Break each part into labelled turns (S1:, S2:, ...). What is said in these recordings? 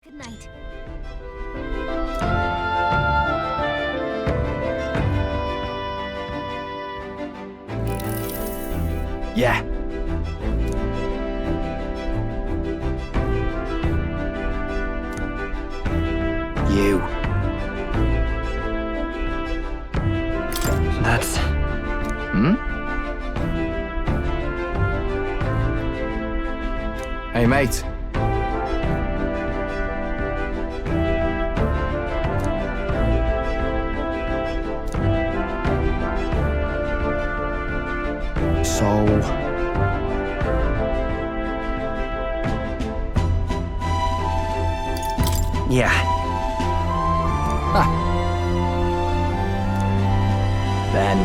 S1: Good night.
S2: Yeah. You. That's... Hey, mate. So... Yeah. Then...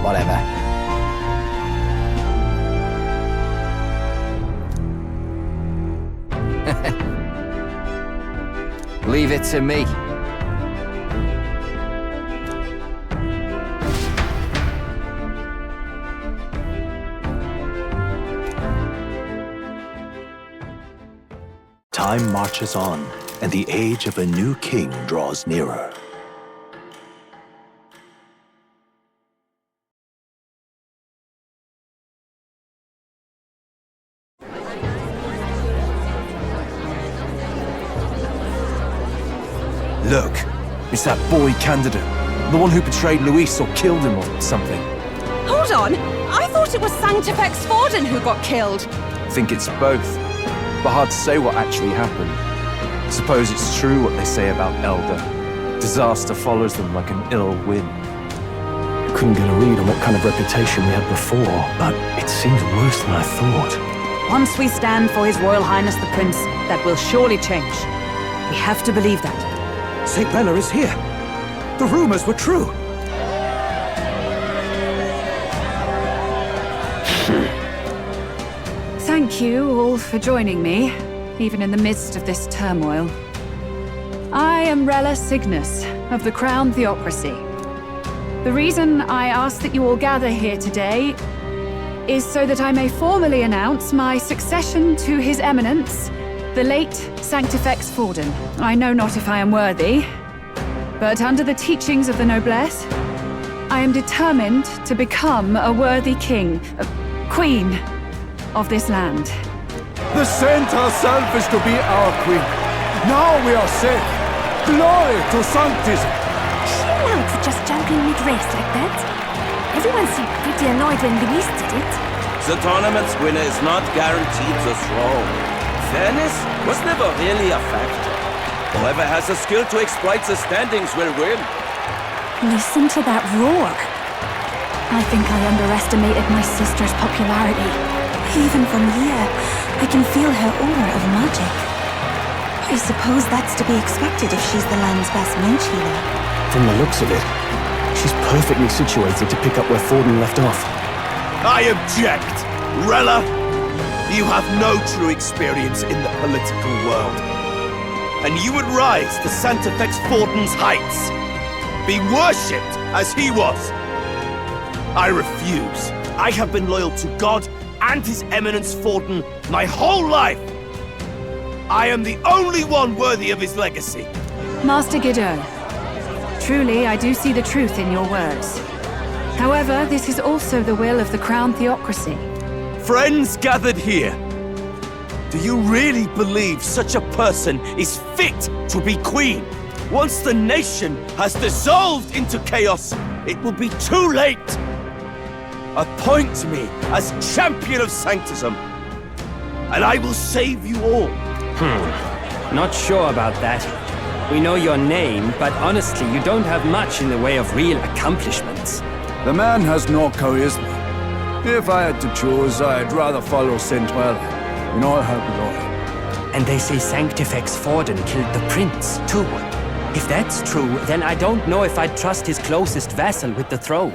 S2: Whatever. Leave it to me.
S3: Time marches on, and the age of a new king draws nearer.
S4: Look, it's that boy candidate. The one who betrayed Luis or killed him or something.
S5: Hold on! I thought it was Sanctifex Forden who got killed.
S4: Think it's both. But hard to say what actually happened. Suppose it's true what they say about Elder. Disaster follows them like an ill wind.
S3: Couldn't get a read on what kind of reputation we had before, but it seems worse than I thought.
S6: Once we stand for His Royal Highness the Prince, that will surely change. We have to believe that.
S7: St. Rella is here. The rumors were true.
S6: Thank you all for joining me, even in the midst of this turmoil. I am Rella Cygnus, of the Crown Theocracy. The reason I ask that you all gather here today is so that I may formally announce my succession to His Eminence, the late Sanctifex Forden. I know not if I am worthy, but under the teachings of the noblesse, I am determined to become a worthy king, a queen of this land.
S7: The saint herself is to be our queen. Now we are safe. Glory to Sanctism.
S1: Is she allowed to just jump in mid-race like that? Everyone seemed pretty annoyed when Luis did it.
S8: The tournament's winner is not guaranteed the throne. Fairness was never really a factor. Whoever has the skill to exploit the standings will win.
S1: Listen to that roar. I think I underestimated my sister's popularity. Even from here, I can feel her aura of magic. I suppose that's to be expected if she's the land's best mage healer.
S3: From the looks of it, she's perfectly situated to pick up where Forden left off.
S8: I object! Rella, you have no true experience in the political world. And you would rise to Sanctifex Forden's heights. Be worshipped as he was. I refuse. I have been loyal to God and His Eminence Forden my whole life. I am the only one worthy of his legacy.
S6: Master Guido, truly I do see the truth in your words. However, this is also the will of the Crown Theocracy.
S8: Friends gathered here, do you really believe such a person is fit to be queen? Once the nation has dissolved into chaos, it will be too late. Appoint me as champion of Sanctism, and I will save you all.
S9: Not sure about that. We know your name, but honestly, you don't have much in the way of real accomplishments.
S7: The man has no charisma. If I had to choose, I'd rather follow St. Rella in all her glory.
S9: And they say Sanctifex Forden killed the prince, too. If that's true, then I don't know if I'd trust his closest vassal with the throne.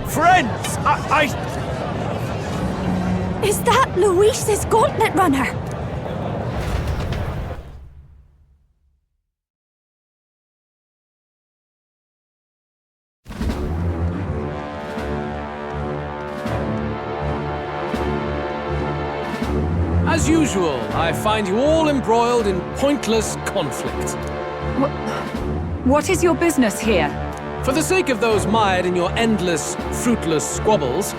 S8: Friends,
S1: Is that Luis's gauntlet runner?
S10: As usual, I find you all embroiled in pointless conflict.
S6: What is your business here?
S10: For the sake of those mired in your endless, fruitless squabbles,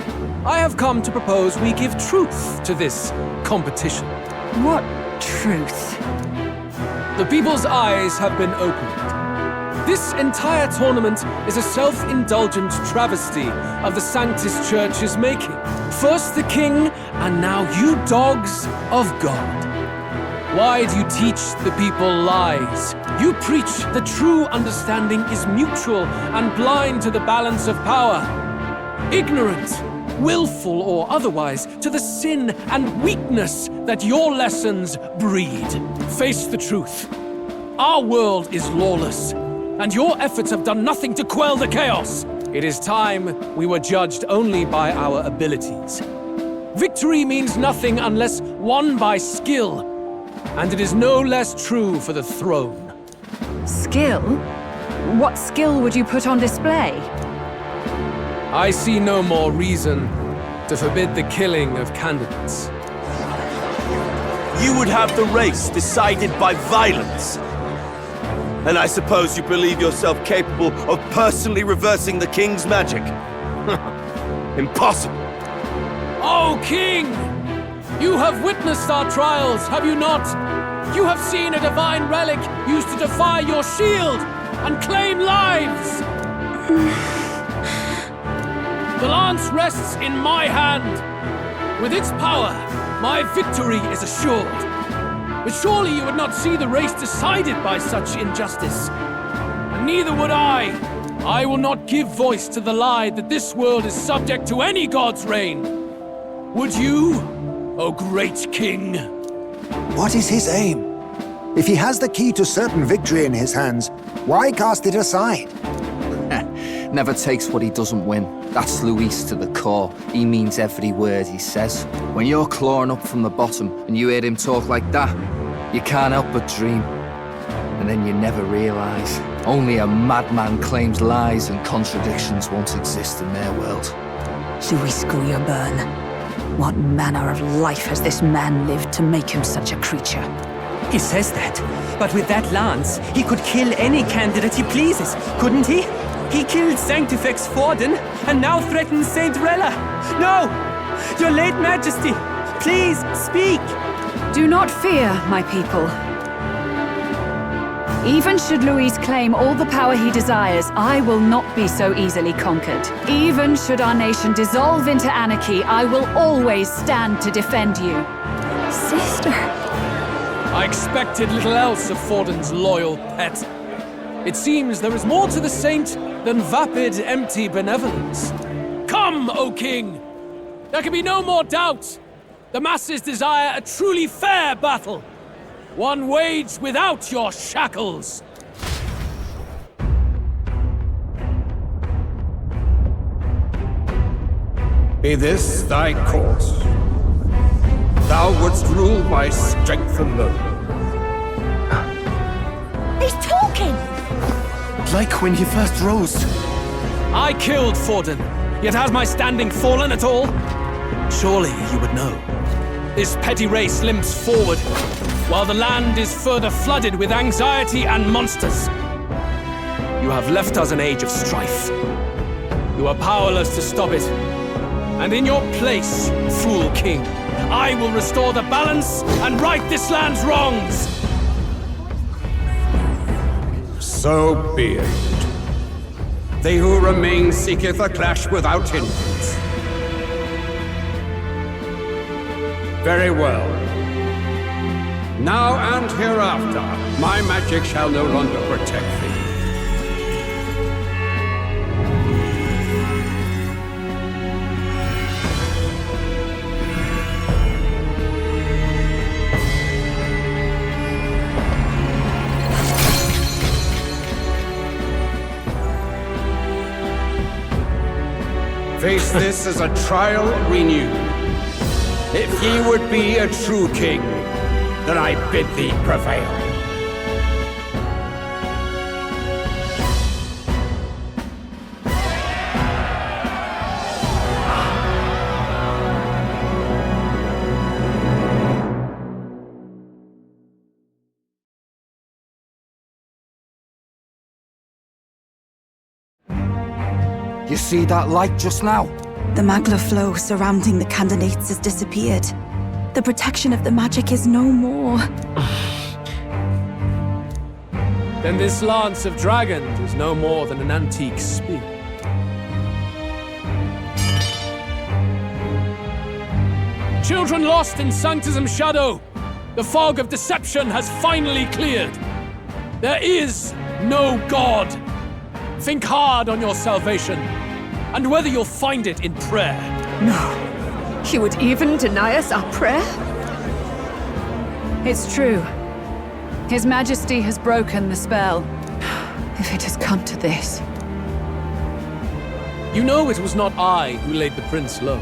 S10: I have come to propose we give truth to this competition.
S6: What truth?
S10: The people's eyes have been opened. This entire tournament is a self-indulgent travesty of the Sanctus Church's making. First the king, and now you dogs of God. Why do you teach the people lies? You preach the true understanding is mutual and blind to the balance of power. Ignorant, willful or otherwise, to the sin and weakness that your lessons breed. Face the truth. Our world is lawless, and your efforts have done nothing to quell the chaos. It is time we were judged only by our abilities. Victory means nothing unless won by skill, and it is no less true for the throne.
S6: Skill? What skill would you put on display?
S10: I see no more reason to forbid the killing of candidates.
S8: You would have the race decided by violence. And I suppose you believe yourself capable of personally reversing the king's magic? Impossible.
S10: Oh, King! You have witnessed our trials, have you not? You have seen a divine relic used to defy your shield and claim lives! The lance rests in my hand. With its power, my victory is assured. But surely you would not see the race decided by such injustice. And neither would I. I will not give voice to the lie that this world is subject to any god's reign. Would you, O great king?
S11: What is his aim? If he has the key to certain victory in his hands, why cast it aside?
S2: Never takes what he doesn't win. That's Luis to the core. He means every word he says. When you're clawing up from the bottom and you hear him talk like that, you can't help but dream. And then you never realize. Only a madman claims lies and contradictions won't exist in their world.
S1: Luis Guyurburn. What manner of life has this man lived to make him such a creature?
S9: He says that, but with that lance, he could kill any candidate he pleases, couldn't he? He killed Sanctifex Forden, and now threatens Saint Rella. No! Your late Majesty, please, speak!
S6: Do not fear, my people. Even should Luis claim all the power he desires, I will not be so easily conquered. Even should our nation dissolve into anarchy, I will always stand to defend you.
S1: Sister.
S10: I expected little else of Forden's loyal pet. It seems there is more to the saint than vapid, empty benevolence. Come, O king! There can be no more doubt. The masses desire a truly fair battle. One waged without your shackles.
S12: Be this thy course. Thou wouldst rule by strength alone.
S1: He's talking!
S4: Like when he first rose.
S10: I killed Forden, yet has my standing fallen at all? Surely you would know. This petty race limps forward, while the land is further flooded with anxiety and monsters. You have left us an age of strife. You are powerless to stop it. And in your place, fool king, I will restore the balance and right this land's wrongs!
S12: So be it. They who remain seeketh a clash without hindrance. Very well. Now and hereafter, my magic shall no longer protect thee. Face this as a trial renewed. If ye would be a true king, then I bid thee prevail.
S2: You see that light just now?
S1: The magla flow surrounding the candidates has disappeared. The protection of the magic is no more.
S10: Then this lance of dragons is no more than an antique spear. Children lost in Sanctism's shadow, the fog of deception has finally cleared. There is no God. Think hard on your salvation, and whether you'll find it in prayer.
S6: No. He would even deny us our prayer? It's true. His Majesty has broken the spell. If it has come to this.
S10: You know it was not I who laid the prince low.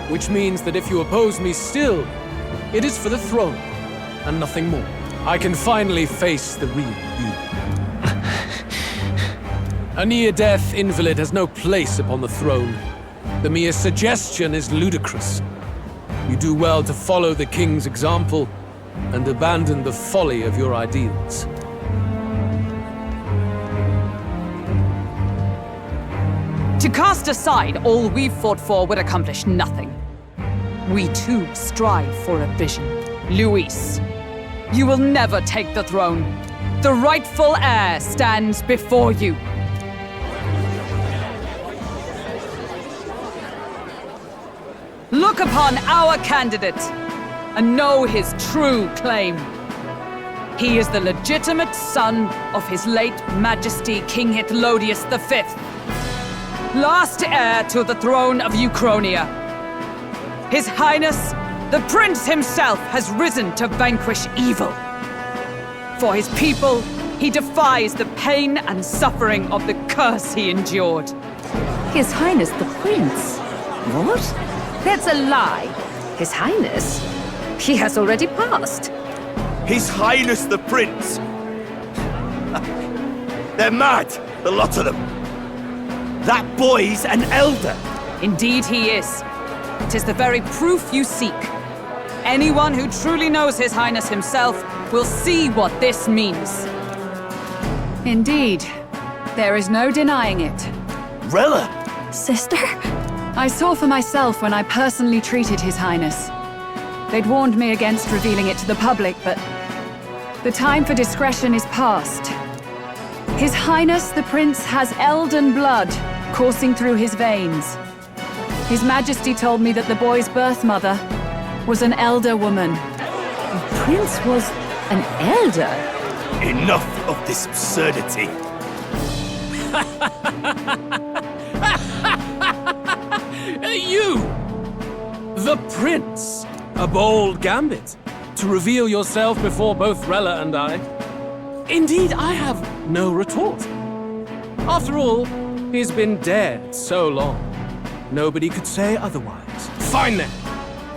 S10: Which means that if you oppose me still, it is for the throne, and nothing more. I can finally face the real you. A near-death invalid has no place upon the throne. The mere suggestion is ludicrous. You do well to follow the king's example and abandon the folly of your ideals.
S5: To cast aside all we've fought for would accomplish nothing. We too strive for a vision. Luis, you will never take the throne. The rightful heir stands before you. Look upon our candidate and know his true claim. He is the legitimate son of his late Majesty King Hythlodius V, last heir to the throne of Uchronia. His Highness, the Prince himself, has risen to vanquish evil. For his people, he defies the pain and suffering of the curse he endured.
S13: His Highness the Prince? What? That's a lie. His Highness? He has already passed.
S8: His Highness the Prince! They're mad, the lot of them. That boy's an elder.
S5: Indeed he is. It is the very proof you seek. Anyone who truly knows His Highness himself will see what this means.
S6: Indeed. There is no denying it.
S8: Rella!
S1: Sister?
S6: I saw for myself when I personally treated His Highness. They'd warned me against revealing it to the public, but the time for discretion is past. His Highness the Prince has Elden blood coursing through his veins. His Majesty told me that the boy's birth mother was an elder woman.
S13: The Prince was an elder?
S8: Enough of this absurdity.
S10: You! The Prince! A bold gambit. To reveal yourself before both Rella and I. Indeed, I have no retort. After all, he's been dead so long. Nobody could say otherwise. Fine then.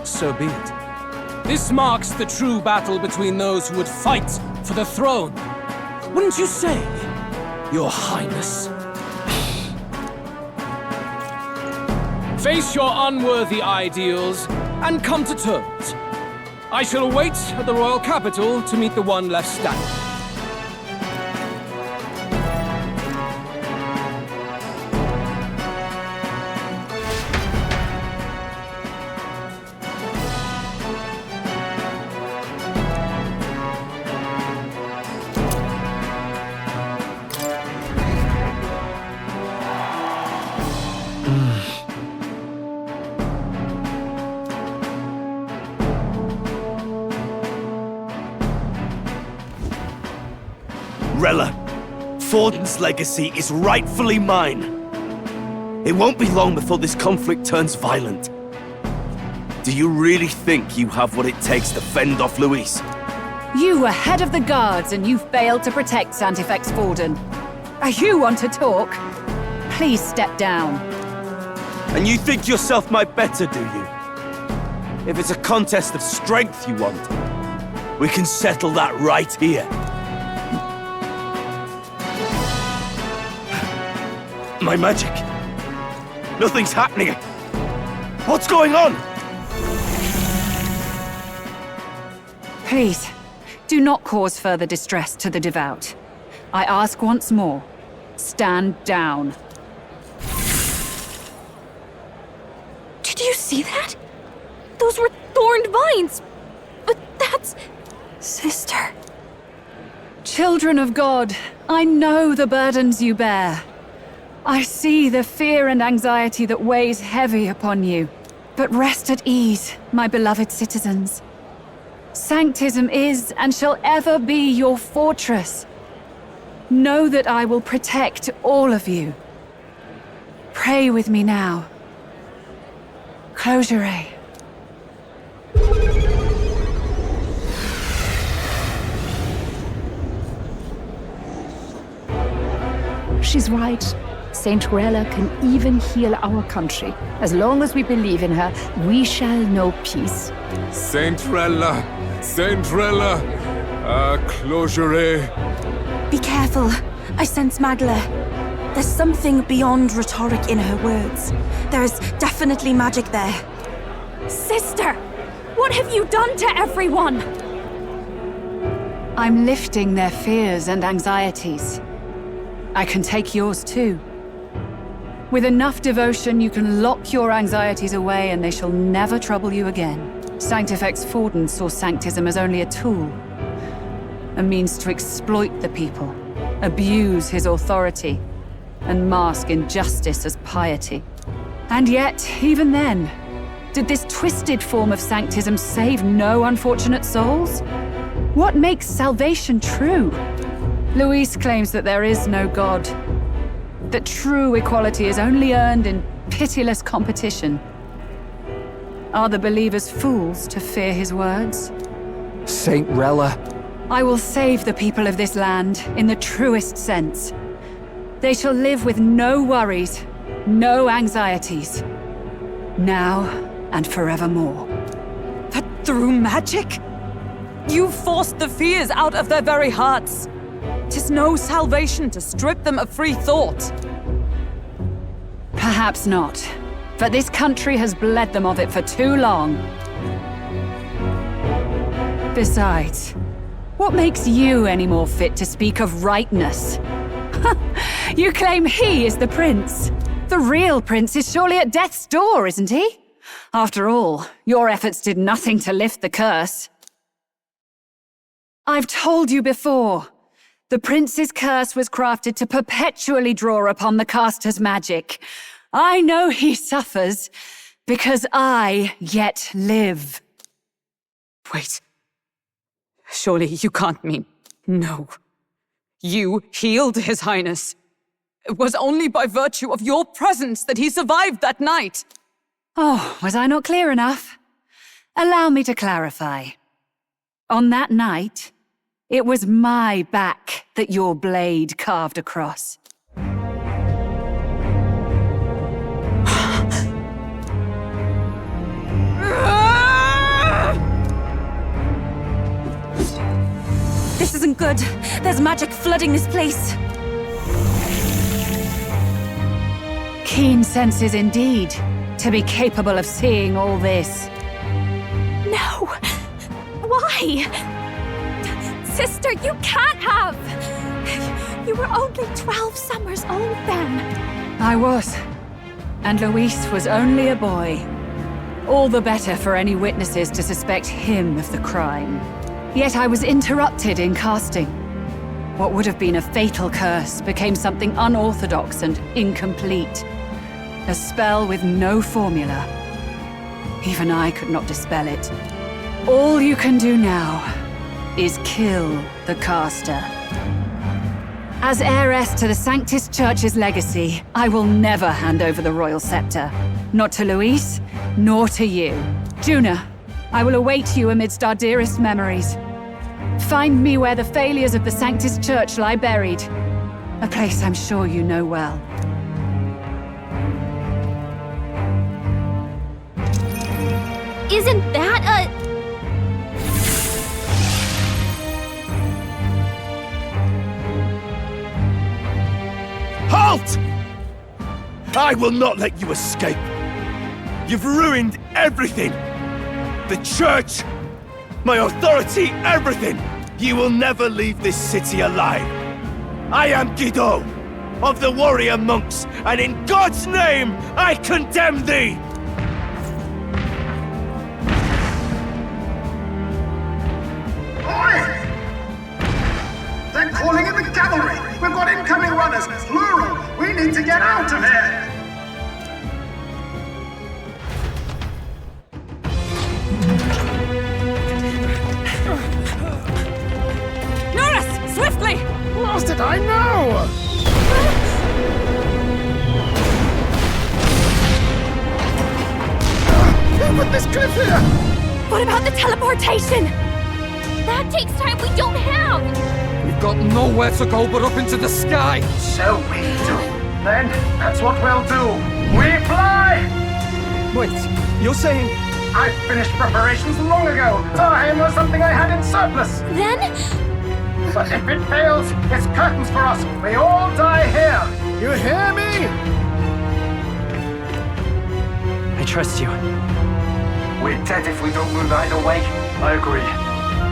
S10: So be it. This marks the true battle between those who would fight for the throne. Wouldn't you say, Your Highness? Face your unworthy ideals and come to terms. I shall await at the royal capital to meet the one left standing.
S8: Rella, Forden's legacy is rightfully mine. It won't be long before this conflict turns violent. Do you really think you have what it takes to fend off Luis?
S6: You were head of the guards and you failed to protect Santifex Forden. You want to talk? Please step down.
S8: And you think yourself my better, do you? If it's a contest of strength you want, we can settle that right here. My magic. Nothing's happening. What's going on?
S6: Please, do not cause further distress to the devout. I ask once more, stand down.
S1: Those were thorned vines! But that's... Sister...
S6: Children of God, I know the burdens you bear. I see the fear and anxiety that weighs heavy upon you. But rest at ease, my beloved citizens. Sanctism is and shall ever be your fortress. Know that I will protect all of you. Pray with me now. Close your eyes.
S13: She's right. Saint Rella can even heal our country. As long as we believe in her, we shall know peace.
S14: Saint Rella! Saint Rella! Close your eyes.
S1: Be careful. I sense Magla. There's something beyond rhetoric in her words. There's definitely magic there. Sister! What have you done to everyone?
S6: I'm lifting their fears and anxieties. I can take yours too. With enough devotion, you can lock your anxieties away and they shall never trouble you again. Sanctifex Forden saw Sanctism as only a tool. A means to exploit the people, abuse his authority, and mask injustice as piety. And yet, even then, did this twisted form of Sanctism save no unfortunate souls? What makes salvation true? Luis claims that there is no God, that true equality is only earned in pitiless competition. Are the believers fools to fear his words?
S2: Saint Rella.
S6: I will save the people of this land in the truest sense. They shall live with no worries, no anxieties. Now and forevermore.
S5: But through magic? You forced the fears out of their very hearts. 'Tis no salvation to strip them of free thought.
S6: Perhaps not. But this country has bled them of it for too long. Besides, what makes you any more fit to speak of rightness? You claim he is the prince. The real prince is surely at death's door, isn't he? After all, your efforts did nothing to lift the curse. I've told you before. The prince's curse was crafted to perpetually draw upon the caster's magic. I know he suffers, because I yet live.
S5: Wait. Surely you can't mean... No. You healed His Highness. It was only by virtue of your presence that he survived that night.
S6: Oh, was I not clear enough? Allow me to clarify. On that night, it was my back that your blade carved across.
S1: This isn't good. There's magic flooding this place.
S6: Keen senses indeed, to be capable of seeing all this.
S1: No! Why? Sister, you can't have! You were only 12 summers old then.
S6: I was. And Luis was only a boy. All the better for any witnesses to suspect him of the crime. Yet I was interrupted in casting. What would have been a fatal curse became something unorthodox and incomplete. A spell with no formula. Even I could not dispel it. All you can do now is kill the caster. As heiress to the Sanctis Church's legacy, I will never hand over the royal scepter. Not to Luis, nor to you. Juna, I will await you amidst our dearest memories. Find me where the failures of the Sanctis Church lie buried. A place I'm sure you know well.
S1: Isn't that a...
S8: Halt! I will not let you escape. You've ruined everything. The church, my authority, everything. You will never leave this city alive. I am Guido, of the warrior monks, and in God's name, I condemn thee!
S15: out of here!
S5: Norris! Swiftly!
S15: What did I know? Put this cliff here!
S1: What about the teleportation? That takes time we don't have!
S2: We've got nowhere to go but up into the sky!
S15: So we do. Then, that's what we'll do. We fly!
S4: Wait, you're saying...
S15: I finished preparations long ago. Time was something I had in surplus.
S1: Then?
S15: But if it fails, it's curtains for us. We all die here. You hear me?
S9: I trust you.
S15: We're dead if we don't move either way. I agree.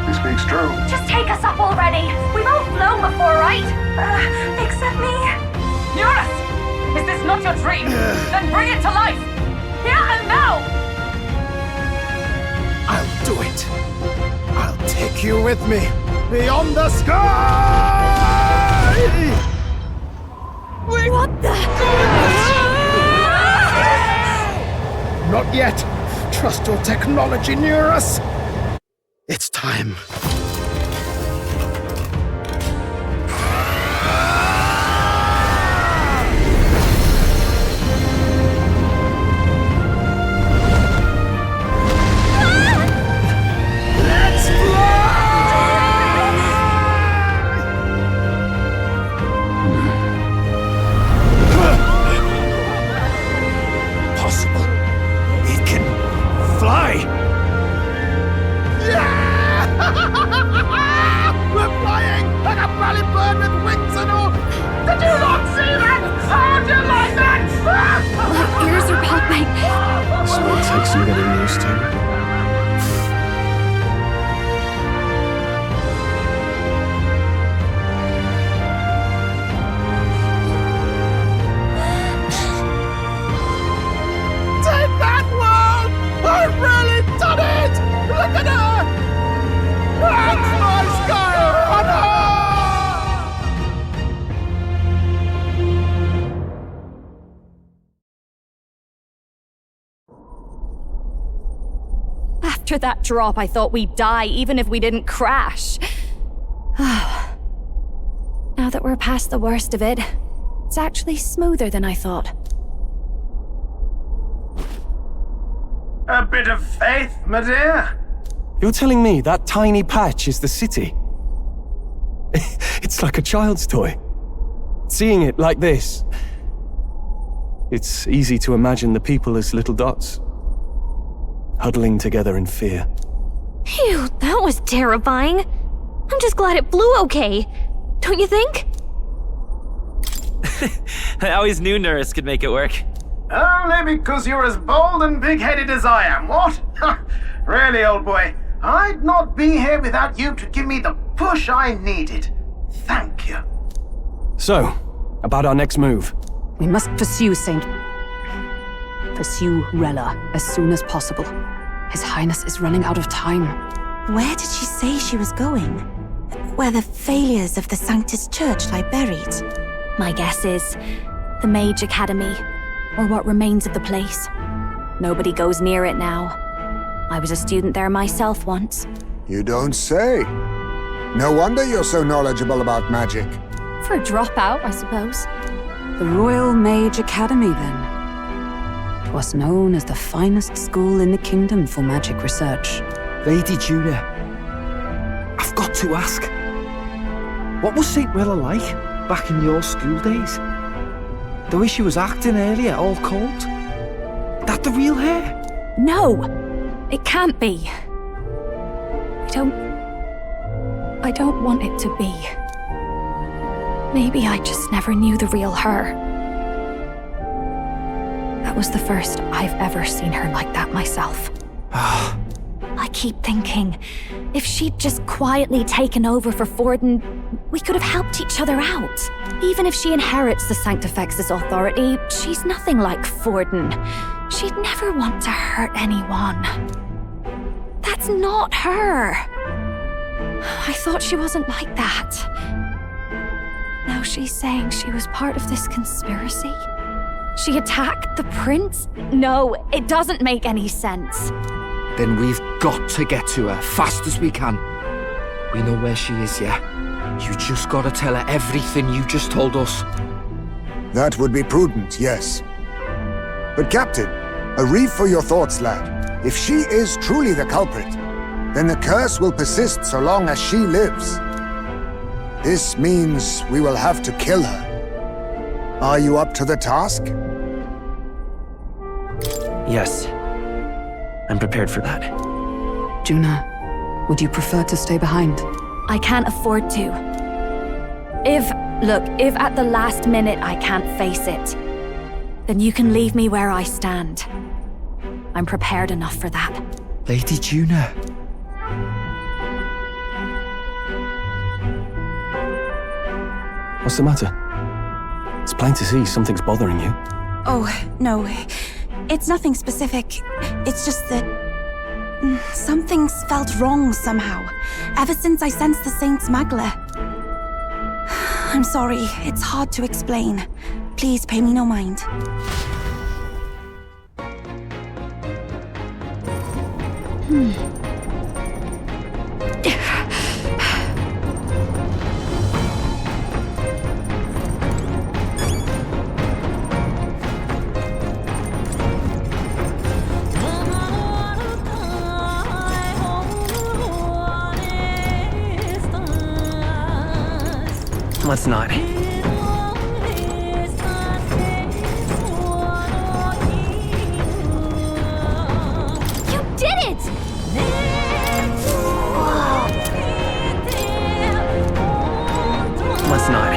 S15: This speaks true.
S1: Just take us up already. We've all flown before, right? Except me.
S5: Norris! Is this not your dream? Then bring it to life! Here and now!
S15: I'll do it. I'll take you with me. Beyond the sky!
S1: What the?
S15: Not yet. Trust your technology near us. It's time. Let's fly! Possible. It can fly! We're flying like a rally bird with wings and all! Did you not see that? How'd you like that?
S1: My ears are popping.
S3: This might take some getting used to.
S15: Take that, world! I've really done it! Look at her! That's my sky
S1: After that drop, I thought we'd die even if we didn't crash. Now that we're past the worst of it, it's actually smoother than I thought.
S15: A bit of faith, my dear.
S3: You're telling me that tiny patch is the city? It's like a child's toy. Seeing it like this, it's easy to imagine the people as little dots, huddling together in fear.
S1: Phew, that was terrifying. I'm just glad it flew okay. Don't you think?
S9: I always knew Norris could make it work.
S15: Only because you're as bold and big-headed as I am, what? Really, old boy, I'd not be here without you to give me the push I needed. Thank you.
S3: So, about our next move.
S6: We must pursue Rella as soon as possible. His Highness is running out of time.
S16: Where did she say she was going? Where the failures of the Sanctus Church lie buried?
S1: My guess is the Mage Academy, or what remains of the place. Nobody goes near it now. I was a student there myself once.
S11: You don't say. No wonder you're so knowledgeable about magic.
S1: For a dropout, I suppose.
S6: The Royal Mage Academy, then. It was known as the finest school in the kingdom for magic research.
S2: Lady Julia, I've got to ask. What was St. Rella like back in your school days? The way she was acting earlier, all cold? That the real hair?
S1: No! It can't be. I don't want it to be. Maybe I just never knew the real her. That was the first I've ever seen her like that myself. I keep thinking, if she'd just quietly taken over for Forden, we could have helped each other out. Even if she inherits the Sanctifex's authority, she's nothing like Forden. She'd never want to hurt anyone. That's not her. I thought she wasn't like that. Now she's saying she was part of this conspiracy? She attacked the prince? No, it doesn't make any sense.
S2: Then we've got to get to her fast as we can. We know where she is, yeah? You just gotta tell her everything you just told us.
S11: That would be prudent, yes. But Captain, a reef for your thoughts, lad. If she is truly the culprit, then the curse will persist so long as she lives. This means we will have to kill her. Are you up to the task?
S17: Yes. I'm prepared for that.
S6: Juna, would you prefer to stay behind?
S1: I can't afford to. If at the last minute I can't face it, then you can leave me where I stand. I'm prepared enough for that.
S2: Lady Juna.
S3: What's the matter? It's plain to see something's bothering you.
S16: Oh, no. It's nothing specific. It's just that something's felt wrong somehow, ever since I sensed the Saint smuggler. I'm sorry, it's hard to explain. Please pay me no mind.
S17: Let's not.
S1: You did it!
S17: Let's not.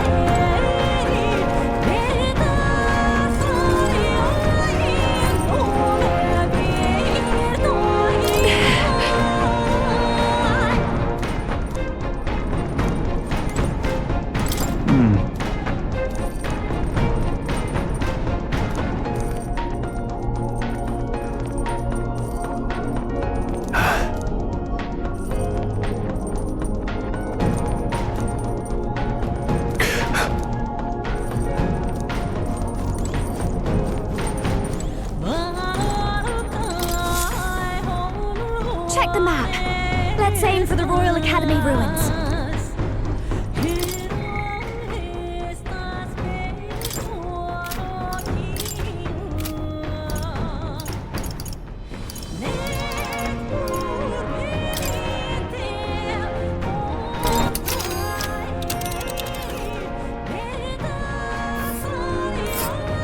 S1: Check the map. Let's aim for the Royal Academy ruins.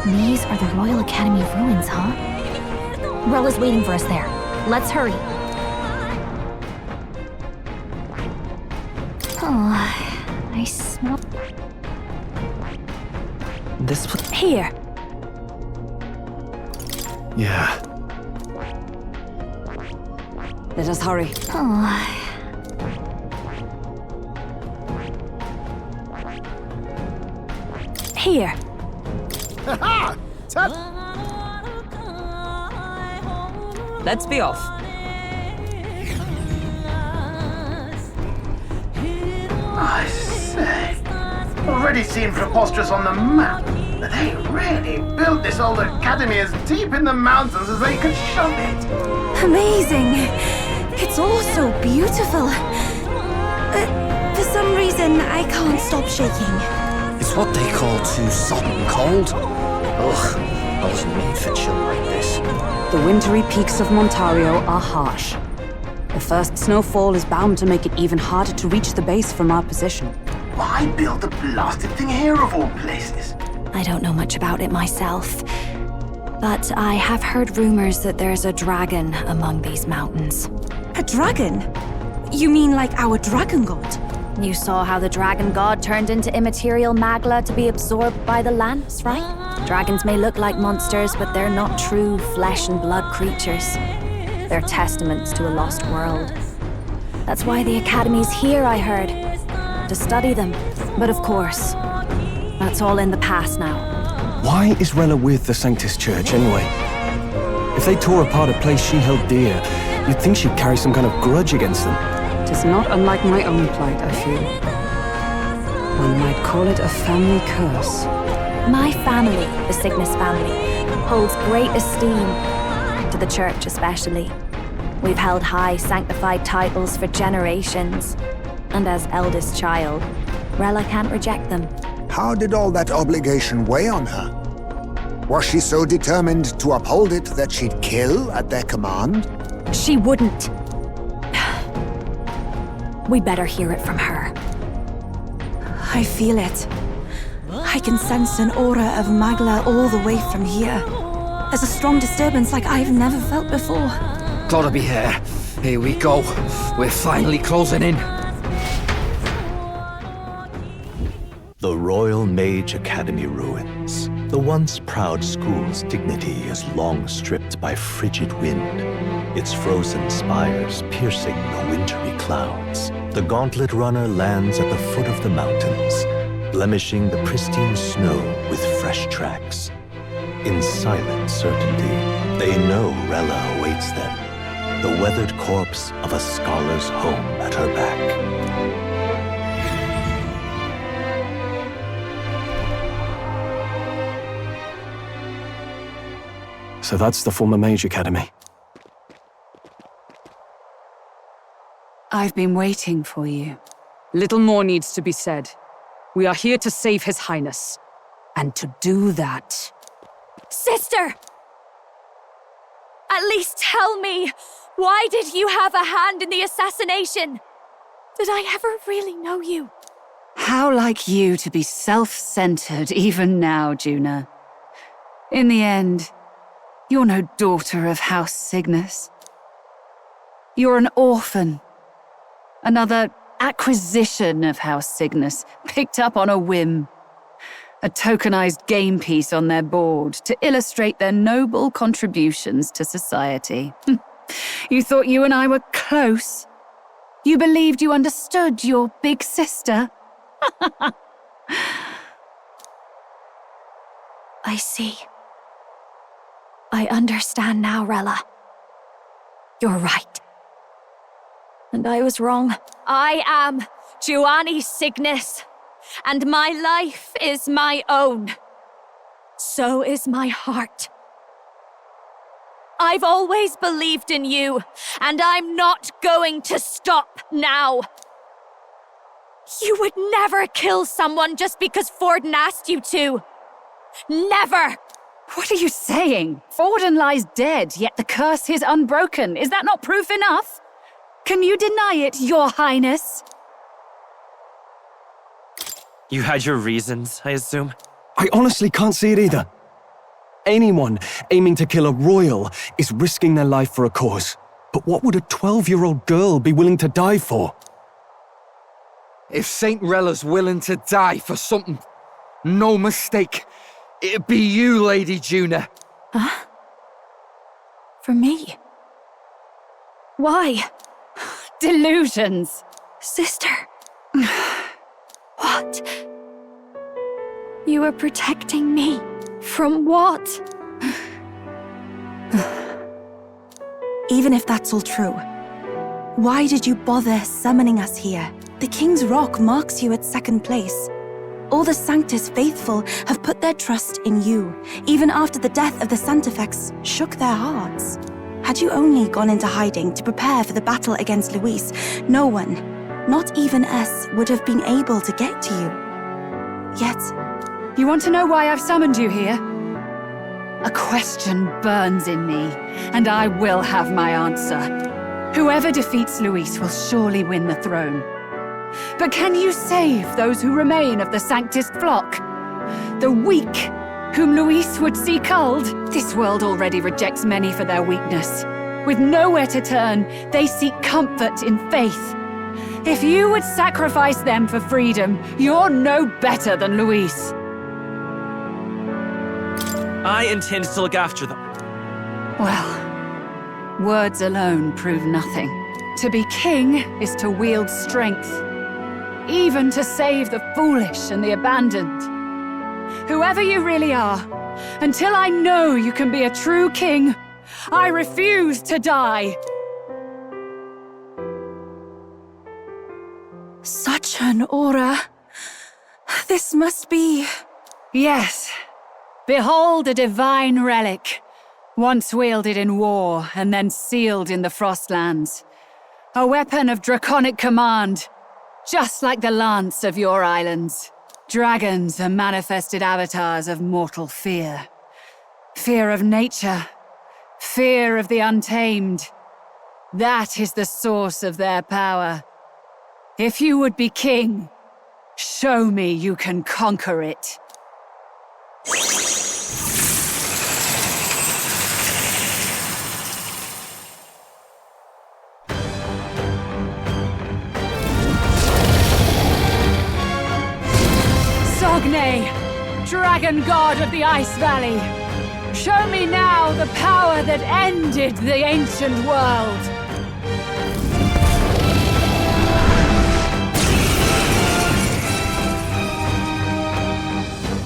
S1: These are the Royal Academy ruins, huh? Rella's waiting for us there. Let's hurry. Oh, I smell...
S17: This was...
S1: Here.
S3: Yeah.
S6: Let us hurry.
S1: Oh. Here.
S6: Let's be off.
S15: I say, already seemed preposterous on the map, but they really built this old academy as deep in the mountains as they could shove it.
S16: Amazing! It's all so beautiful. For some reason, I can't stop shaking.
S2: It's what they call too sodden cold. Ugh, I wasn't made for chill like this.
S6: The wintry peaks of Montario are harsh. The first snowfall is bound to make it even harder to reach the base from our position.
S15: Why build the blasted thing here of all places?
S1: I don't know much about it myself, but I have heard rumors that there's a dragon among these mountains.
S16: A dragon? You mean like our dragon god?
S1: You saw how the dragon god turned into immaterial magla to be absorbed by the lamps, right? Dragons may look like monsters, but they're not true flesh and blood creatures. They're testaments to a lost world. That's why the Academy's here, I heard. To study them. But of course, that's all in the past now.
S3: Why is Rella with the Sanctus Church, anyway? If they tore apart a place she held dear, you'd think she'd carry some kind of grudge against them.
S6: It is not unlike my own plight, I feel. One might call it a family curse.
S1: My family, the Cygnus family, holds great esteem, to the church especially. We've held high sanctified titles for generations, and as eldest child, Rella can't reject them.
S11: How did all that obligation weigh on her? Was she so determined to uphold it that she'd kill at their command?
S1: She wouldn't. We'd better hear it from her.
S16: I feel it. I can sense an aura of Magla all the way from here. There's a strong disturbance like I've never felt before.
S2: Gotta be here. Here we go. We're finally closing in.
S18: The Royal Mage Academy ruins. The once proud school's dignity is long stripped by frigid wind, its frozen spires piercing the wintry clouds. The gauntlet runner lands at the foot of the mountains, blemishing the pristine snow with fresh tracks. In silent certainty, they know Rella awaits them, the weathered corpse of a scholar's home at her back.
S3: So that's the former Mage Academy.
S6: I've been waiting for you.
S5: Little more needs to be said. We are here to save His Highness. And to do that...
S1: Sister! At least tell me, why did you have a hand in the assassination? Did I ever really know you?
S6: How like you to be self-centered even now, Juna. In the end, you're no daughter of House Cygnus. You're an orphan. Another acquisition of House Cygnus, picked up on a whim. A tokenized game piece on their board to illustrate their noble contributions to society. You thought you and I were close. You believed you understood your big sister.
S1: I see. I understand now, Rella. You're right. And I was wrong. I am Giovanni Cygnus, and my life is my own. So is my heart. I've always believed in you, and I'm not going to stop now. You would never kill someone just because Forden asked you to. Never!
S6: What are you saying? Forden lies dead, yet the curse is unbroken. Is that not proof enough? Can you deny it, Your Highness?
S17: You had your reasons, I assume?
S3: I honestly can't see it either. Anyone aiming to kill a royal is risking their life for a cause. But what would a 12-year-old girl be willing to die for?
S2: If Saint Rella's willing to die for something, no mistake, it'd be you, Lady Juna.
S1: Huh? For me? Why?
S6: Delusions.
S1: Sister. What? You are protecting me. From what?
S16: Even if that's all true, why did you bother summoning us here? The King's Rock marks you at second place. All the Sanctus faithful have put their trust in you, even after the death of the Santefex shook their hearts. Had you only gone into hiding to prepare for the battle against Luis, no one, not even us, would have been able to get to you. Yet...
S6: You want to know why I've summoned you here? A question burns in me, and I will have my answer. Whoever defeats Luis will surely win the throne. But can you save those who remain of the Sanctist flock? The weak, whom Luis would see culled? This world already rejects many for their weakness. With nowhere to turn, they seek comfort in faith. If you would sacrifice them for freedom, you're no better than Luis.
S17: I intend to look after them.
S6: Well, words alone prove nothing. To be king is to wield strength, even to save the foolish and the abandoned. Whoever you really are, until I know you can be a true king, I refuse to die.
S16: Such an aura. This must be...
S6: Yes. Behold a divine relic, once wielded in war and then sealed in the Frostlands. A weapon of draconic command, just like the lance of your islands. Dragons are manifested avatars of mortal fear. Fear of nature, fear of the untamed. That is the source of their power. If you would be king, show me you can conquer it. Sogne, dragon god of the Ice Valley, show me now the power that ended the ancient world.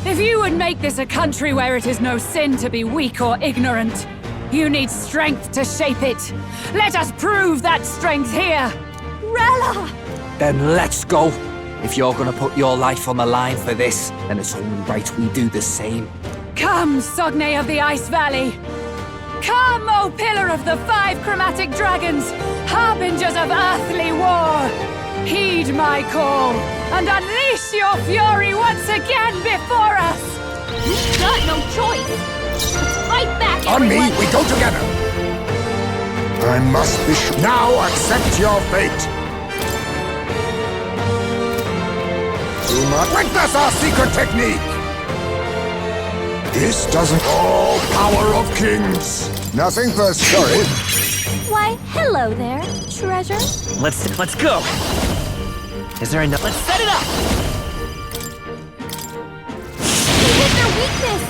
S6: If you would make this a country where it is no sin to be weak or ignorant, you need strength to shape it. Let us prove that strength here.
S16: Rella!
S2: Then let's go. If you're gonna put your life on the line for this, then it's only right we do the same.
S6: Come, Sogne of the Ice Valley! Come, O Pillar of the 5 Chromatic Dragons, harbingers of earthly war! Heed my call, and unleash your fury once again before us!
S19: We've got no choice! Let's fight back,
S11: On
S19: everyone!
S11: me, we go together! I must be now accept your fate! You must witness our secret technique! This doesn't... all power of kings! Nothing first, sorry.
S19: Why, hello there, treasure.
S17: Let's go. Is there enough? Let's set it up.
S19: We hit their weakness.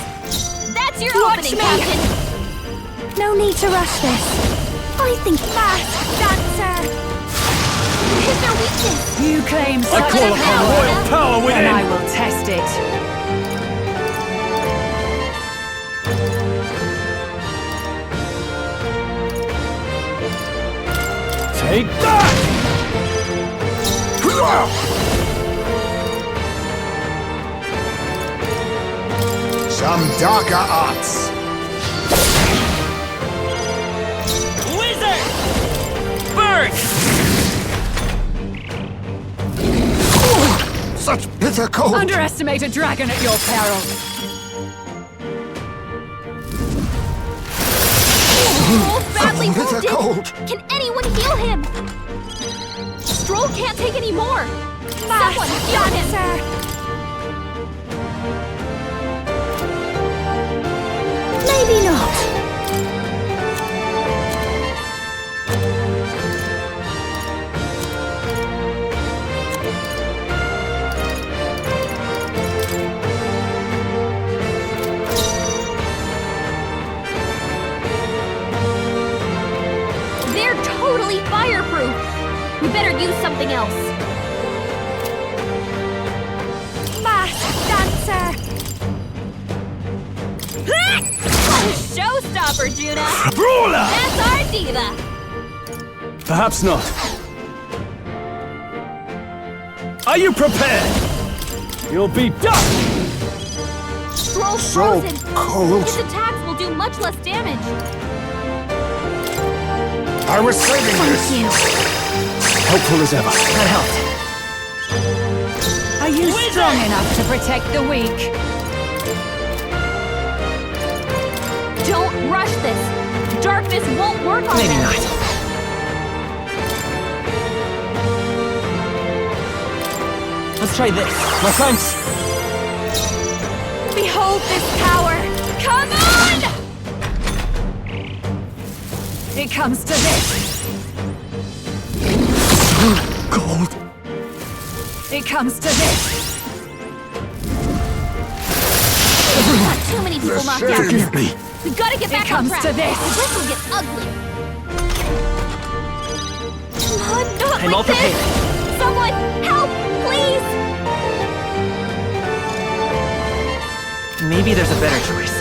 S19: That's your opening, Captain.
S16: No need to rush this. I think fast, dancer.
S19: We hit their weakness.
S6: You claim
S19: I
S6: such
S19: call upon royal
S6: power within. And I will test it.
S3: Take that!
S11: Some darker arts.
S9: Wizard! Bird!
S11: Such bitter cold!
S6: Underestimate a dragon at your peril.
S19: Wolf badly
S11: bitter cold!
S19: Can anyone heal him? Stroll can't take any more. Someone heal him!
S16: Maybe not.
S19: They're totally fireproof. We better use something else.
S16: Fast, dancer.
S19: Showstopper, Judah.
S3: Brawler!
S19: That's our diva.
S3: Perhaps not. Are you prepared? You'll be done!
S19: Stroll's
S11: So
S19: frozen.
S11: cold.
S19: His attacks will do much less damage.
S11: I was saving this!
S16: Thank you.
S3: Helpful as ever.
S17: That helped.
S6: Are you strong enough to protect the weak?
S19: Don't rush this. Darkness won't work on
S17: Maybe
S19: them.
S17: not. Let's try this.
S3: My thanks.
S6: Behold this power! Come on! It comes to this.
S3: Cold.
S6: It comes to this.
S19: Not too many people knocked out.
S11: Forgive me.
S19: We've got to get back
S6: It comes
S19: on track.
S6: to this.
S19: Or this will get ugly. Not
S17: I'm all
S19: like this.
S17: prepared.
S19: Someone, help, please.
S17: Maybe there's a better choice.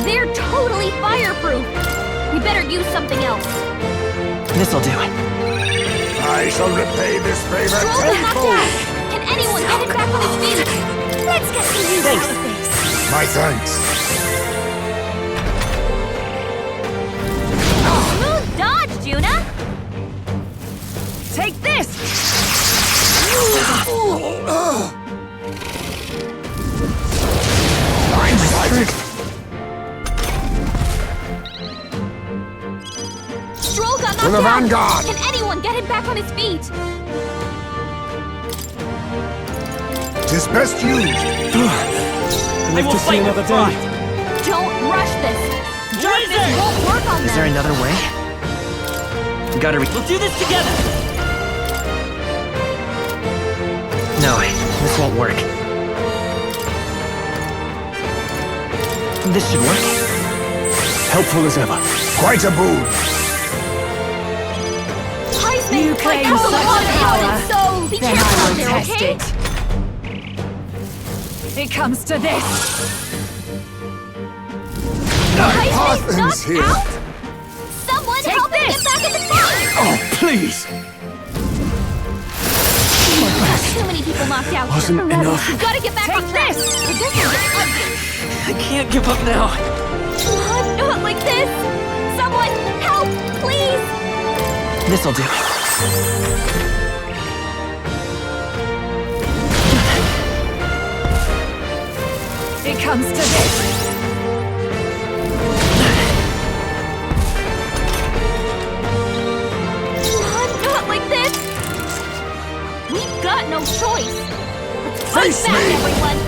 S19: They're totally fireproof. We better use something else.
S17: This'll do it.
S11: I shall repay this favor
S19: Stroll's been knocked
S11: tenfold!
S19: out. Can anyone get him back on his feet?
S1: Let's get some use out of this.
S11: My thanks.
S19: Smooth dodge, Juna!
S6: Take this!
S19: Stroll got
S11: To the
S19: knocked out!
S11: vanguard!
S19: Can anyone get him back on his feet?
S11: 'Tis best used.
S3: Live to see another day.
S19: Don't rush this! Darkness won't work on
S17: Is there
S19: them!
S17: another way? We'll do this together! No, this won't work. This should work.
S3: Helpful as ever.
S11: Quite a boon.
S19: Heisman,
S6: You claim
S19: that's a
S6: such
S19: lot of
S6: power.
S19: evidence, so be
S6: Then
S19: careful
S6: I
S19: out
S6: will
S19: there,
S6: test
S19: okay?
S6: it. It comes to this.
S19: Heisman's
S11: Parthen's
S19: knocked
S11: here.
S19: out? Someone
S6: Take
S19: help him
S6: this.
S19: get back in the fight!
S3: Oh, please!
S19: Too many people knocked out.
S3: Wasn't
S19: here.
S3: enough.
S19: You gotta get back
S6: Take
S19: on track.
S6: this.
S19: This will get ugly.
S17: I can't give up now.
S19: Not like this. Someone help, please.
S17: This'll do.
S6: It comes to this.
S19: Not like this. We've got no choice. Let's
S11: Face
S19: fight back,
S11: me.
S19: everyone.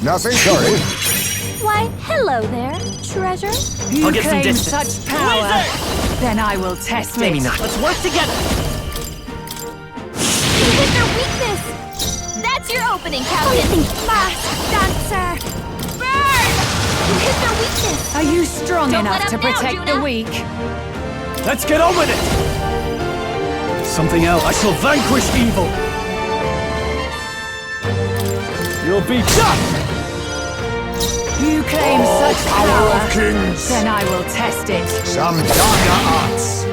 S11: Nothing, sorry.
S19: Why, hello there, treasure.
S6: You
S17: I'll get some
S6: claim
S17: distance.
S6: such power. Then I will test
S17: Maybe
S6: it.
S17: not. Let's work together!
S19: You hit their weakness. That's your opening, Captain. Fast dancer. Burn! You hit their weakness.
S6: Are you strong
S19: Don't
S6: enough
S19: let
S6: to
S19: up now,
S6: protect the
S19: Juna.
S6: weak?
S3: Let's get on with it! Something else. I shall vanquish evil! You'll be done!
S6: You claim such
S11: Power
S6: power.
S11: of kings.
S6: Then I will test it.
S11: Some darker arts.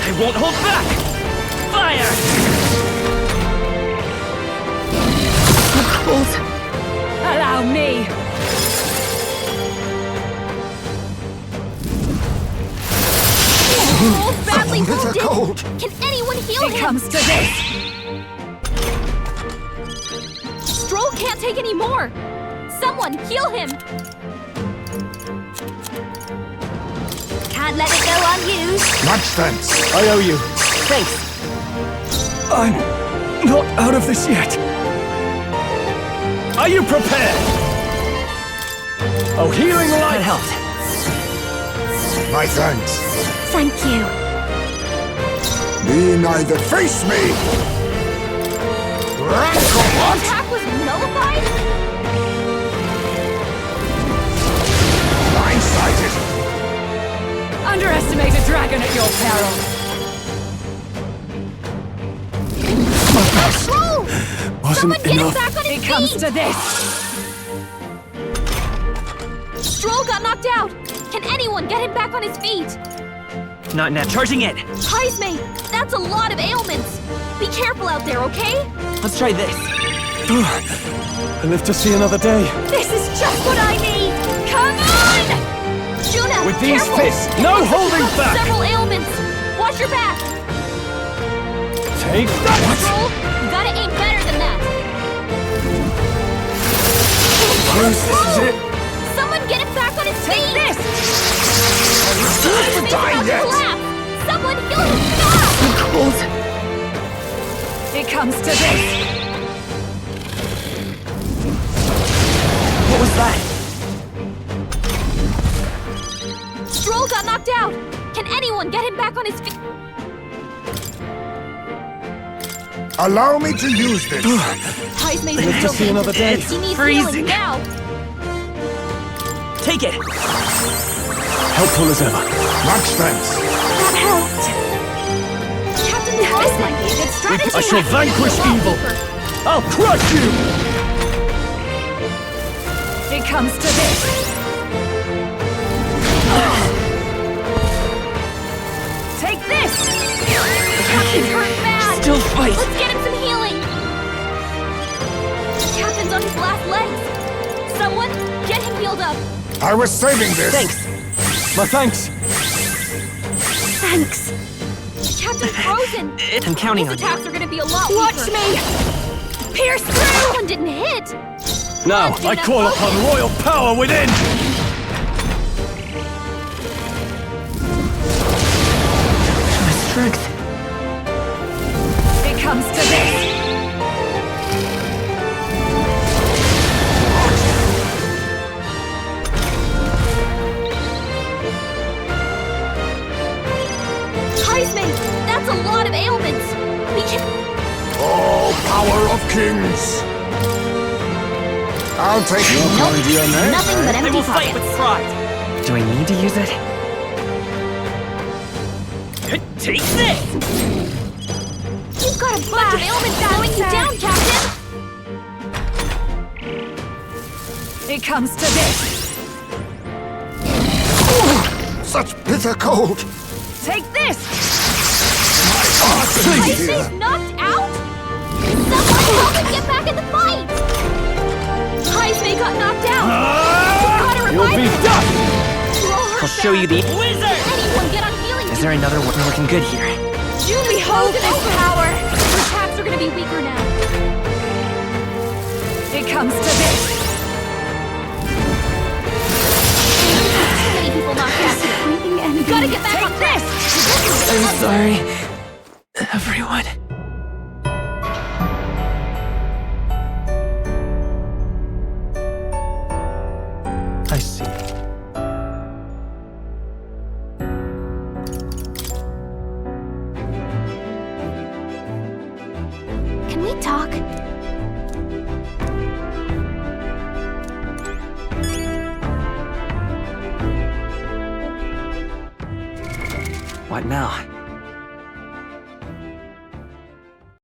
S17: I won't hold back! Fire!
S6: Allow me.
S19: Oh, badly
S11: Bitter
S19: wounded.
S11: cold.
S19: Can anyone heal
S6: It
S19: him?
S6: comes to this.
S19: Stroll can't take any more. Someone heal him. Can't let it go unused.
S11: Much thanks.
S3: I owe you.
S17: Thanks.
S3: I'm not out of this yet. Are you prepared? Oh, healing
S17: That
S3: light!
S17: helped.
S11: My thanks.
S1: Thank you.
S11: Be neither face me. Rancor
S19: Attack was nullified?
S11: blindsided.
S6: Underestimate a dragon at your peril.
S19: Stroll!
S3: Wasn't
S19: Someone get him
S3: enough.
S19: back on his
S6: It
S19: feet!
S6: comes to this.
S19: Stroll got knocked out. Can anyone get him back on his feet?
S17: Not now. Charging in.
S19: Heisman, that's a lot of ailments. Be careful out there, okay?
S17: Let's try this.
S3: I live to see another day.
S19: This is just what I need. Come on! Juna,
S3: With these
S19: careful.
S3: fists, no
S19: It looks like
S3: holding
S19: you've got
S3: back.
S19: Several ailments. Watch your back.
S3: Take that!
S19: Stroll, you gotta aim better than that.
S3: Bruce, this is it.
S19: Someone get him back on his feet.
S6: Take this.
S19: He's
S11: to die
S19: about to
S11: yet.
S19: collapse. Someone heal him fast.
S6: It comes to this.
S17: What was that?
S19: Stroll got knocked out. Can anyone get him back on his feet?
S11: Allow me to use this.
S19: Heisman's
S3: Live to
S19: real
S3: see another day.
S19: dangerous. He needs
S17: freezing.
S19: healing now.
S17: Take it!
S3: Helpful as ever.
S11: Much thanks.
S1: That helped.
S19: Captain Heisman, it's strategy.
S3: I shall
S19: hacking
S3: vanquish
S19: the
S3: evil.
S19: wallpaper.
S3: I'll crush you!
S6: It comes to this. Take this.
S19: Captain's hurt bad.
S17: Still fight.
S19: Let's get him some healing. Someone, get him healed up.
S11: I was saving this.
S3: Thanks. My thanks.
S1: Thanks.
S19: Captain's frozen.
S17: I'm counting
S19: His
S17: on you.
S19: attacks are gonna be a lot
S1: Watch
S19: weaker.
S1: me! Pierce through!
S19: That one didn't hit.
S3: Now, I call upon royal power within!
S17: My strength.
S6: It comes to this.
S19: That's a lot of ailments. We can...
S11: Oh, power of kings! I'll take your kind to your neck.
S19: Nothing but
S17: I
S19: empty
S17: will fight
S19: pockets.
S17: with pride. Do I need to use it? Take this!
S19: You've got a bunch of ailments slowing you down, Captain!
S6: It comes to this.
S11: Such bitter cold!
S6: Take this!
S19: Ice's knocked out? Someone help him get back in the fight! Heismay got knocked out! Gotta revive him!
S17: I'll show you the
S19: Wizard! Anyone get on healing!
S17: Is there another one looking good here?
S19: Julie, hold this power! Her attacks are gonna be weaker now.
S6: It comes to this.
S19: Too many people knocked out. You gotta get back on this!
S17: I'm sorry, everyone.
S3: I see.
S19: Can we talk?
S17: What now?